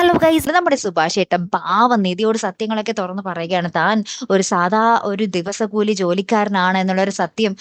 Hello guys, നമ്മുടെ സുഭാഷ് ഏട്ടൻ പാവം നിധിയോട് സത്യങ്ങളൊക്കെ തുറന്നു പറയുകയാണ്. താൻ ഒരു സാധാ ഒരു ദിവസക്കൂലി ജോലിക്കാരനാണ് എന്നുള്ളൊരു സത്യം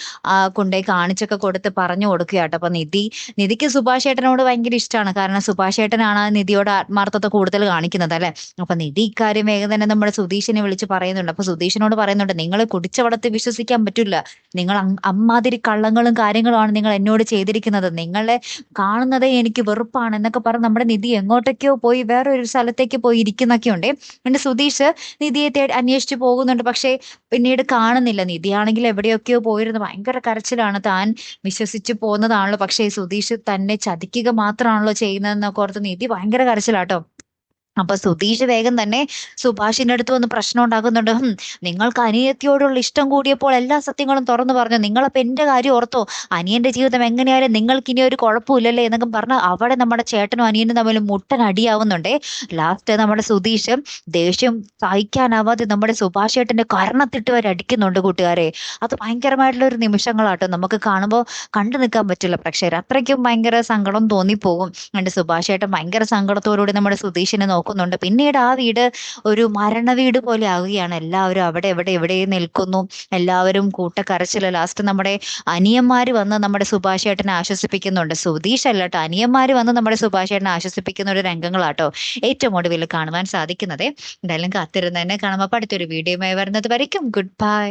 കൊണ്ടുപോയി കാണിച്ചൊക്കെ കൊടുത്ത് പറഞ്ഞു കൊടുക്കുകയാട്ടോ. അപ്പൊ നിധിക്ക് സുഭാഷ് ഏട്ടനോട് ഭയങ്കര ഇഷ്ടമാണ്. കാരണം സുഭാഷ് ഏട്ടനാണ് നിധിയോട് ആത്മാർത്ഥത കൂടുതൽ കാണിക്കുന്നത് അല്ലെ. അപ്പൊ നിധി ഇക്കാര്യം വേഗം തന്നെ നമ്മുടെ സുധീഷിനെ വിളിച്ച് പറയുന്നുണ്ട്. അപ്പൊ സുധീഷിനോട് പറയുന്നുണ്ട്, നിങ്ങൾ കുടിച്ച വെള്ളത്തിൽ വിശ്വസിക്കാൻ പറ്റില്ല. നിങ്ങൾ അമ്മാതിരി കള്ളങ്ങളും കാര്യങ്ങളുമാണ് നിങ്ങൾ എന്നോട് ചെയ്തിരിക്കുന്നത്. നിങ്ങളെ കാണുന്നതേ എനിക്ക് വെറുപ്പാണ് എന്നൊക്കെ പറഞ്ഞ് നമ്മുടെ നിധി എങ്ങോട്ടൊക്കെയോ പോയി വേറൊരു സ്ഥലത്തേക്ക് പോയി ഇരിക്കുന്നൊക്കെ ഉണ്ട്. എന്നിട്ട് സുധീഷ് നിധിയെ അന്വേഷിച്ച് പോകുന്നുണ്ട്. പക്ഷേ പിന്നീട് കാണുന്നില്ല. നിധിയാണെങ്കിൽ എവിടെയൊക്കെയോ പോയിരുന്നു. ഭയങ്കര കരച്ചിലാണ്. താൻ വിശ്വസിച്ച് പോകുന്നതാണല്ലോ, പക്ഷേ സുധീഷ് തന്നെ ചതിക്കുക മാത്രമാണല്ലോ ചെയ്യുന്നതെന്നൊക്കെ ഓർത്ത് നിധി ഭയങ്കര കരച്ചിലാട്ടോ. അപ്പൊ സുധീഷ് വേഗം തന്നെ സുഭാഷിന്റെ അടുത്ത് വന്ന് പ്രശ്നം ഉണ്ടാക്കുന്നുണ്ട്. നിങ്ങൾക്ക് അനിയത്തിയോടുള്ള ഇഷ്ടം കൂടിയപ്പോൾ എല്ലാ സത്യങ്ങളും തുറന്നു പറഞ്ഞു. നിങ്ങളപ്പോ എന്റെ കാര്യം ഓർത്തോ? അനിയന്റെ ജീവിതം എങ്ങനെയായാലും നിങ്ങൾക്ക് ഇനി ഒരു കുഴപ്പമില്ലല്ലേ എന്നൊക്കെ പറഞ്ഞ് അവിടെ നമ്മുടെ ചേട്ടനും അനിയനും തമ്മിൽ മുട്ടൻ അടിയാവുന്നുണ്ടേ. ലാസ്റ്റ് നമ്മുടെ സുധീഷ് ദേഷ്യം സഹിക്കാനാവാതെ നമ്മുടെ സുഭാഷ് ഏട്ടന്റെ കരണത്തിട്ട് വരെ അടിക്കുന്നുണ്ട് കൂട്ടുകാരെ. അത് ഭയങ്കരമായിട്ടുള്ള ഒരു നിമിഷങ്ങളാട്ടോ. നമുക്ക് കാണുമ്പോൾ കണ്ടു നിൽക്കാൻ പറ്റില്ല, പക്ഷേ അത്രയ്ക്കും ഭയങ്കര സങ്കടം തോന്നിപ്പോകും. എന്റെ സുഭാഷ് ഏട്ടൻ ഭയങ്കര സങ്കടത്തോടുകൂടി നമ്മുടെ സുധീഷിനെ നോക്കുന്നുണ്ട്. പിന്നീട് ആ വീട് ഒരു മരണ വീട് പോലെ ആവുകയാണ്. എല്ലാവരും അവിടെ എവിടെ നിൽക്കുന്നു. എല്ലാവരും കൂട്ടക്കരച്ചില്. ലാസ്റ്റ് നമ്മുടെ അനിയന്മാര് വന്ന് നമ്മുടെ സുഭാഷ് ഏട്ടനെ ആശ്വസിപ്പിക്കുന്നുണ്ട്. സുധീഷ് അല്ല കേട്ടോ, അനിയന്മാര് വന്ന് നമ്മുടെ സുഭാഷ് ഏട്ടനെ ആശ്വസിപ്പിക്കുന്ന ഒരു രംഗങ്ങളാട്ടോ ഏറ്റവും ഒടുവിൽ കാണുവാൻ സാധിക്കുന്നത്. എന്തായാലും കാത്തിരുന്ന് തന്നെ കാണുമ്പോൾ അടുത്തൊരു വീഡിയോയുമായി വരുന്നത് വരയ്ക്കും ഗുഡ് ബൈ.